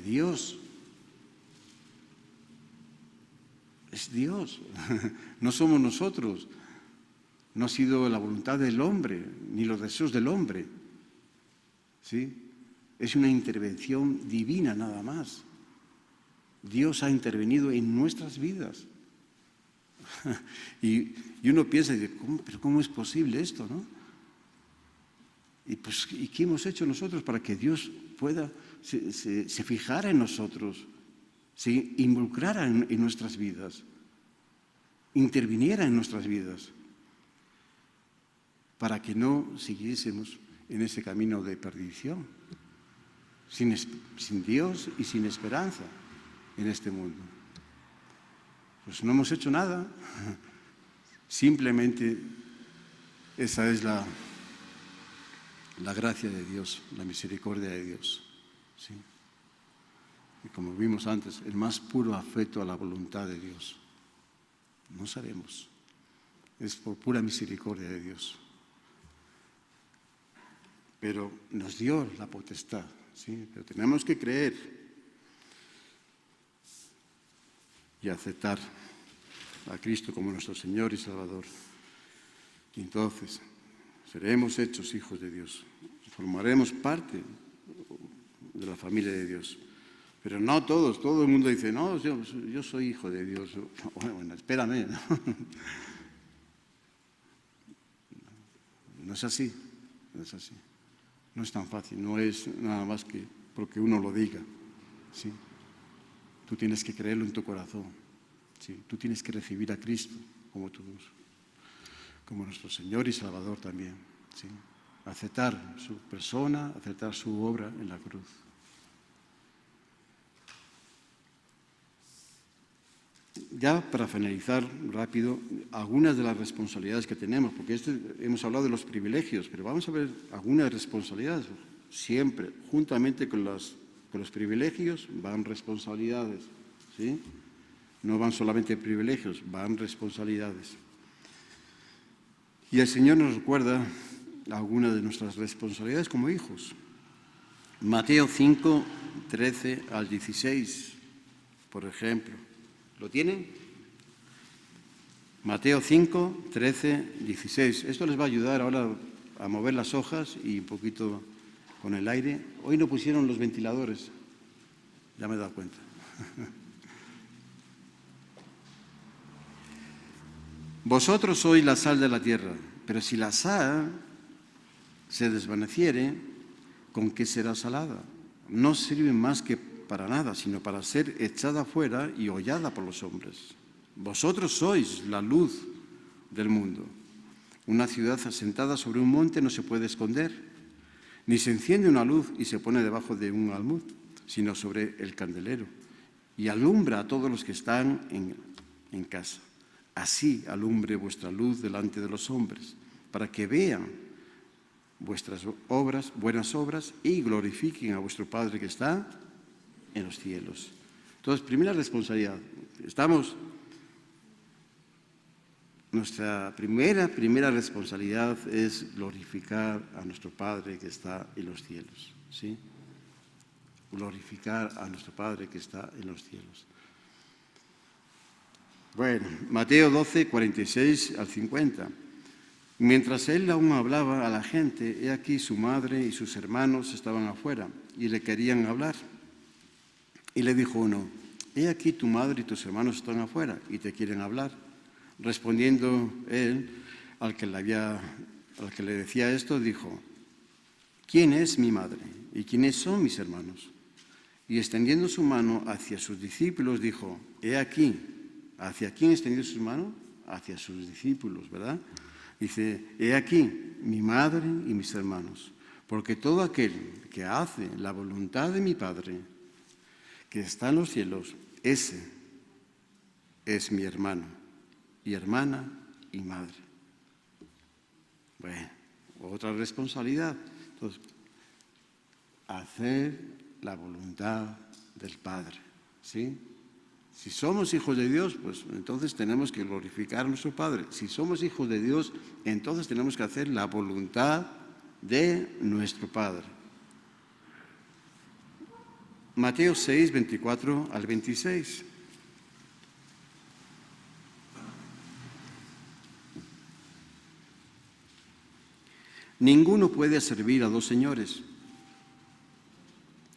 Dios. Es Dios, no somos nosotros, no ha sido la voluntad del hombre, ni los deseos del hombre, ¿sí? Es una intervención divina nada más. Dios ha intervenido en nuestras vidas. Y uno piensa, ¿pero cómo es posible esto, no? ¿Y qué hemos hecho nosotros para que Dios pueda, se fijara en nosotros, se involucrara en nuestras vidas, interviniera en nuestras vidas, para que no siguiésemos en ese camino de perdición? sin Dios y sin esperanza en este mundo. Pues no hemos hecho nada. Simplemente esa es la gracia de Dios, la misericordia de Dios. ¿Sí? Y como vimos antes, el más puro afecto a la voluntad de Dios. No sabemos. Es por pura misericordia de Dios. Pero nos dio la potestad, ¿sí? Pero tenemos que creer y aceptar a Cristo como nuestro Señor y Salvador. Y entonces seremos hechos hijos de Dios. Formaremos parte de la familia de Dios. Pero no todos, todo el mundo dice, no, yo soy hijo de Dios. Bueno, espérame, ¿no? No es así, no es así. No es tan fácil, no es nada más que porque uno lo diga. ¿Sí? Tú tienes que creerlo en tu corazón. ¿Sí? Tú tienes que recibir a Cristo como nuestro Señor y Salvador también. ¿Sí? Aceptar su persona, aceptar su obra en la cruz. Ya para finalizar rápido, algunas de las responsabilidades que tenemos, porque hemos hablado de los privilegios, pero vamos a ver algunas responsabilidades. Siempre, juntamente con los privilegios, van responsabilidades. ¿Sí? No van solamente privilegios, van responsabilidades. Y el Señor nos recuerda algunas de nuestras responsabilidades como hijos. Mateo 5, 13 al 16, por ejemplo. ¿Lo tienen? Mateo 5, 13, 16. Esto les va a ayudar ahora a mover las hojas y un poquito con el aire. Hoy no pusieron los ventiladores, ya me he dado cuenta. Vosotros sois la sal de la tierra, pero si la sal se desvaneciere, ¿con qué será salada? No sirve más que para nada, sino para ser echada fuera y hollada por los hombres. Vosotros sois la luz del mundo. Una ciudad asentada sobre un monte no se puede esconder, ni se enciende una luz y se pone debajo de un almud, sino sobre el candelero, y alumbra a todos los que están en casa. Así alumbre vuestra luz delante de los hombres, para que vean vuestras obras, buenas obras, y glorifiquen a vuestro Padre que está en los cielos. Entonces, primera responsabilidad. Nuestra primera responsabilidad es glorificar a nuestro Padre que está en los cielos. ¿Sí? Glorificar a nuestro Padre que está en los cielos. Bueno, Mateo 12, 46 al 50. Mientras él aún hablaba a la gente, he aquí su madre y sus hermanos estaban afuera y le querían hablar. Y le dijo uno, he aquí tu madre y tus hermanos están afuera y te quieren hablar. Respondiendo él, al que le decía esto, dijo, ¿quién es mi madre y quiénes son mis hermanos? Y extendiendo su mano hacia sus discípulos, dijo, he aquí. ¿Hacia quién extendió su mano? Hacia sus discípulos, ¿verdad? Dice, he aquí mi madre y mis hermanos, porque todo aquel que hace la voluntad de mi Padre, que está en los cielos, ese es mi hermano y hermana y madre. Bueno, otra responsabilidad. Entonces, hacer la voluntad del Padre, ¿sí? Si somos hijos de Dios, pues entonces tenemos que glorificar a nuestro Padre. Si somos hijos de Dios, entonces tenemos que hacer la voluntad de nuestro Padre. Mateo 6, 24 al 26. Ninguno puede servir a dos señores,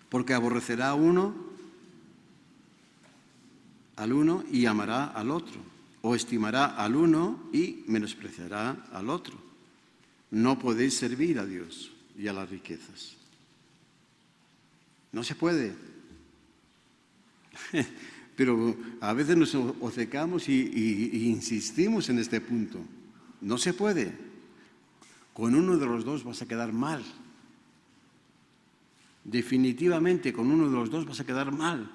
porque aborrecerá al uno y amará al otro, o estimará al uno y menospreciará al otro. No podéis servir a Dios y a las riquezas. No se puede. Pero a veces nos obcecamos y insistimos en este punto. No se puede. Con uno de los dos vas a quedar mal. Definitivamente con uno de los dos vas a quedar mal.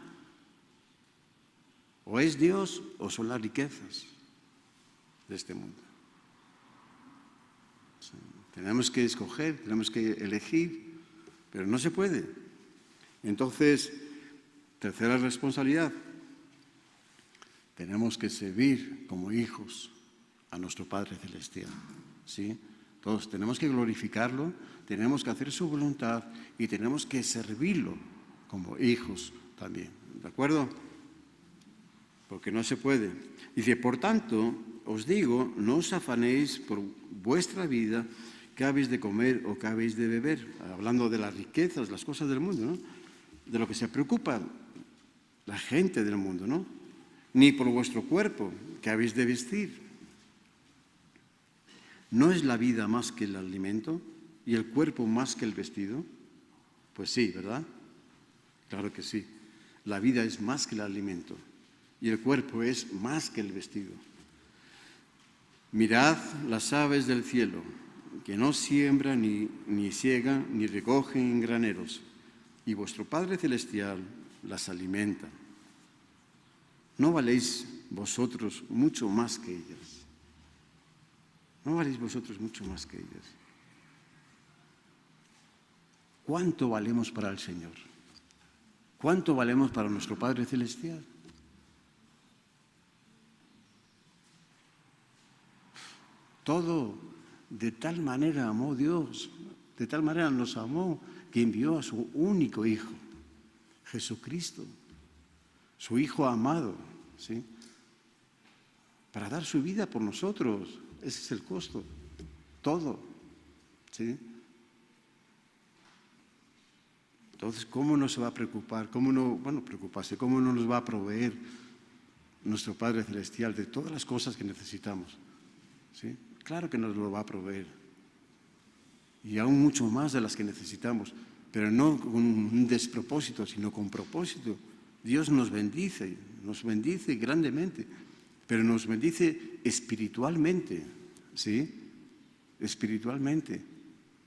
O es Dios o son las riquezas de este mundo. Sí, tenemos que escoger, tenemos que elegir, pero no se puede. Entonces, tercera responsabilidad, tenemos que servir como hijos a nuestro Padre Celestial. ¿Sí? Todos tenemos que glorificarlo, tenemos que hacer su voluntad y tenemos que servirlo como hijos también. ¿De acuerdo? Porque no se puede. Dice, por tanto, os digo, no os afanéis por vuestra vida, qué habéis de comer o qué habéis de beber. Hablando de las riquezas, las cosas del mundo, ¿no? De lo que se preocupa la gente del mundo, ¿no? Ni por vuestro cuerpo, qué habéis de vestir. ¿No es la vida más que el alimento y el cuerpo más que el vestido? Pues sí, ¿verdad? Claro que sí. La vida es más que el alimento y el cuerpo es más que el vestido. Mirad las aves del cielo, que no siembran, ni siegan, ni recogen en graneros, y vuestro Padre Celestial las alimenta. ¿No valéis vosotros mucho más que ellas? ¿No valéis vosotros mucho más que ellas? ¿Cuánto valemos para el Señor? ¿Cuánto valemos para nuestro Padre Celestial? Todo de tal manera amó Dios, de tal manera nos amó, que envió a su único Hijo, Jesucristo, su Hijo amado, ¿sí? Para dar su vida por nosotros. Ese es el costo, todo, ¿sí? Entonces, ¿cómo no se va a preocupar? ¿Cómo no, preocuparse? ¿Cómo no nos va a proveer nuestro Padre Celestial de todas las cosas que necesitamos? ¿Sí? Claro que nos lo va a proveer. Y aún mucho más de las que necesitamos, pero no con un despropósito, sino con propósito. Dios nos bendice grandemente, pero nos bendice espiritualmente, ¿sí? Espiritualmente.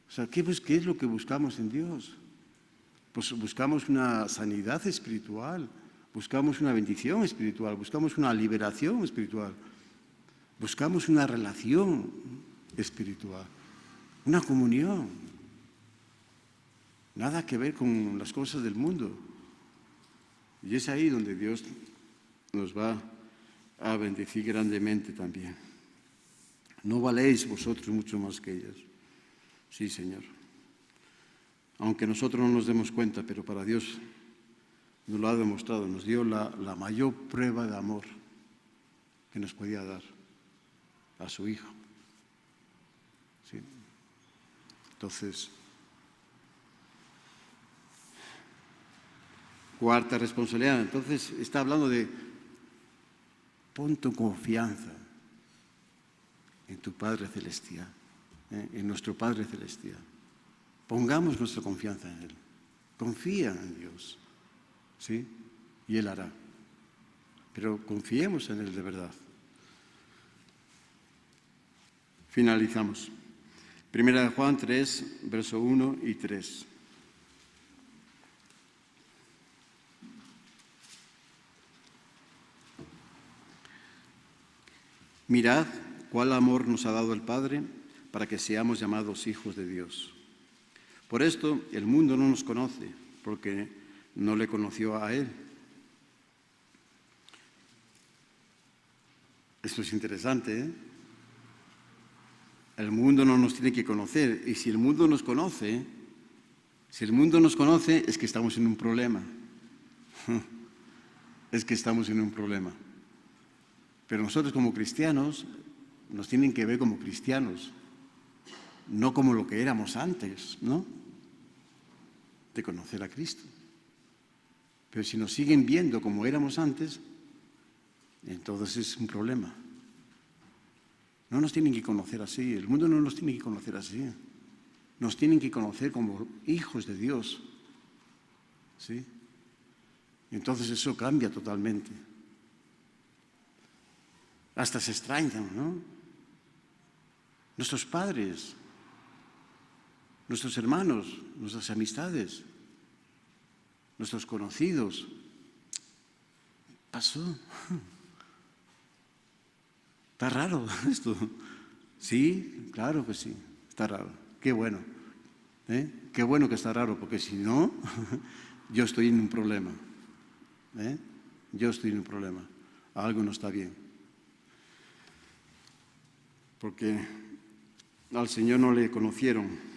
O sea, ¿qué es lo que buscamos en Dios? Pues buscamos una sanidad espiritual, buscamos una bendición espiritual, buscamos una liberación espiritual, buscamos una relación espiritual, una comunión. Nada que ver con las cosas del mundo. Y es ahí donde Dios nos va a bendecir grandemente también. ¿No valéis vosotros mucho más que ellas? Sí, Señor. Aunque nosotros no nos demos cuenta, pero para Dios nos lo ha demostrado, nos dio la mayor prueba de amor que nos podía dar, a su Hijo. ¿Sí? Entonces, cuarta responsabilidad. Entonces, está hablando de pon tu confianza en tu Padre Celestial, en nuestro Padre Celestial. Pongamos nuestra confianza en Él. Confía en Dios, ¿sí? Y Él hará. Pero confiemos en Él de verdad. Finalizamos. Primera de Juan 3, verso 1 y 3. Mirad cuál amor nos ha dado el Padre para que seamos llamados hijos de Dios. Por esto el mundo no nos conoce, porque no le conoció a Él. Esto es interesante, ¿eh? El mundo no nos tiene que conocer, y si el mundo nos conoce, es que estamos en un problema. Es que estamos en un problema. Pero nosotros como cristianos nos tienen que ver como cristianos, no como lo que éramos antes, ¿no? De conocer a Cristo. Pero si nos siguen viendo como éramos antes, entonces es un problema. No nos tienen que conocer así, el mundo no nos tiene que conocer así. Nos tienen que conocer como hijos de Dios, ¿sí? Entonces eso cambia totalmente. Hasta se extrañan, ¿no? Nuestros padres, nuestros hermanos, nuestras amistades, nuestros conocidos. Pasó. Está raro esto. Sí, claro que sí, está raro. Qué bueno. Qué bueno que está raro, porque si no, yo estoy en un problema. Yo estoy en un problema. Algo no está bien. Porque al Señor no le conocieron.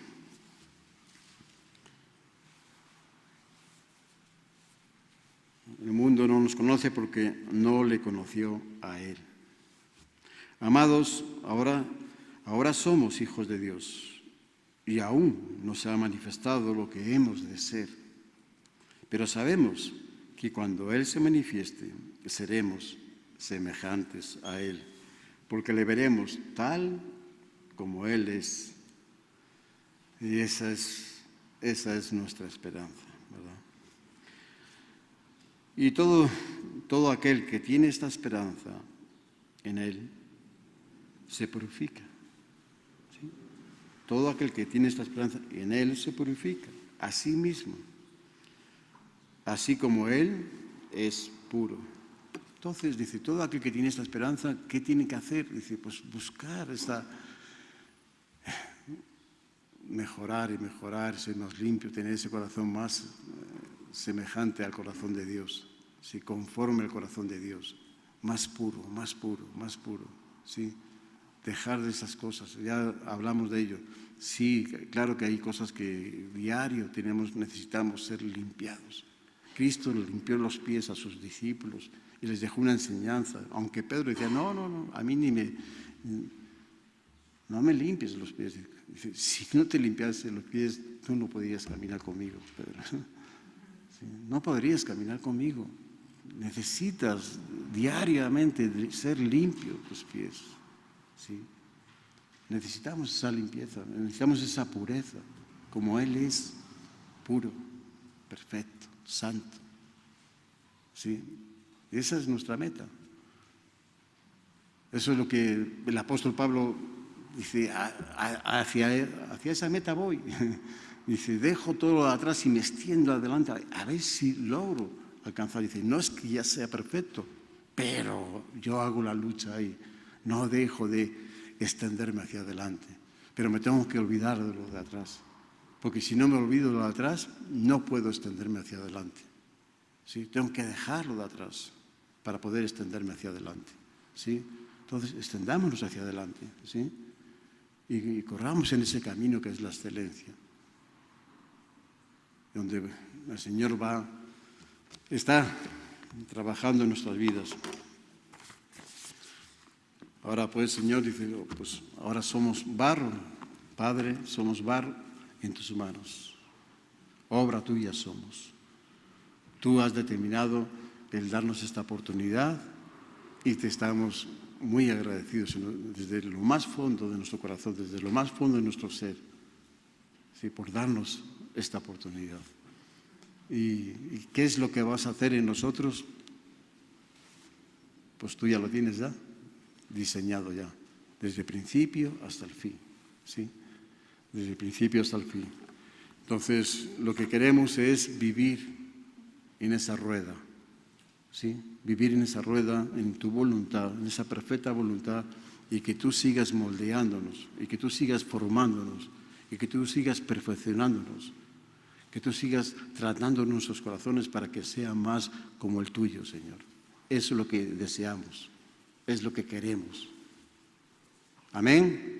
El mundo no nos conoce porque no le conoció a Él. Amados, ahora somos hijos de Dios y aún no se ha manifestado lo que hemos de ser. Pero sabemos que cuando Él se manifieste, seremos semejantes a Él, porque le veremos tal como Él es. Y esa es nuestra esperanza, ¿verdad? Y todo aquel que tiene esta esperanza en Él, se purifica. ¿Sí? Todo aquel que tiene esta esperanza en Él se purifica a sí mismo, así como Él es puro. Entonces, dice, todo aquel que tiene esta esperanza, ¿qué tiene que hacer? Dice, pues buscar mejorar y mejorar, ser más limpio, tener ese corazón más semejante al corazón de Dios, ¿sí? Conforme al corazón de Dios, más puro, más puro, más puro, ¿sí? Dejar de esas cosas, ya hablamos de ello. Sí, claro que hay cosas que diario necesitamos ser limpiados. Cristo limpió los pies a sus discípulos y les dejó una enseñanza, aunque Pedro decía, no, a mí no me limpies los pies. Dice, si no te limpiase los pies, tú no podías caminar conmigo, Pedro. Sí, no podrías caminar conmigo. Necesitas diariamente ser limpio tus pies. ¿Sí? Necesitamos esa limpieza, necesitamos esa pureza, como Él es puro, perfecto, santo. ¿Sí? Esa es nuestra meta. Eso es lo que el apóstol Pablo dice, hacia esa meta voy. Dice, dejo todo atrás y me extiendo adelante, a ver si logro alcanzar. Dice, no es que ya sea perfecto, pero yo hago la lucha ahí. No dejo de extenderme hacia adelante, pero me tengo que olvidar de lo de atrás, porque si no me olvido de lo de atrás, no puedo extenderme hacia adelante. ¿Sí? Tengo que dejarlo de atrás para poder extenderme hacia adelante. ¿Sí? Entonces, extendámonos hacia adelante, ¿sí? Y corramos en ese camino que es la excelencia, donde el Señor está trabajando en nuestras vidas. Ahora pues, Señor, dice, pues ahora somos barro, Padre, somos barro en tus manos. Obra tuya somos. Tú has determinado el darnos esta oportunidad y te estamos muy agradecidos desde lo más fondo de nuestro corazón, desde lo más fondo de nuestro ser, ¿sí? Por darnos esta oportunidad. ¿Y qué es lo que vas a hacer en nosotros? Pues tú ya lo tienes ya diseñado ya, desde el principio hasta el fin, ¿sí? Desde el principio hasta el fin. Entonces, lo que queremos es vivir en esa rueda, ¿sí? Vivir en esa rueda, en tu voluntad, en esa perfecta voluntad, y que tú sigas moldeándonos, y que tú sigas formándonos, y que tú sigas perfeccionándonos, que tú sigas tratando nuestros corazones para que sean más como el tuyo, Señor. Eso es lo que deseamos. Es lo que queremos. Amén.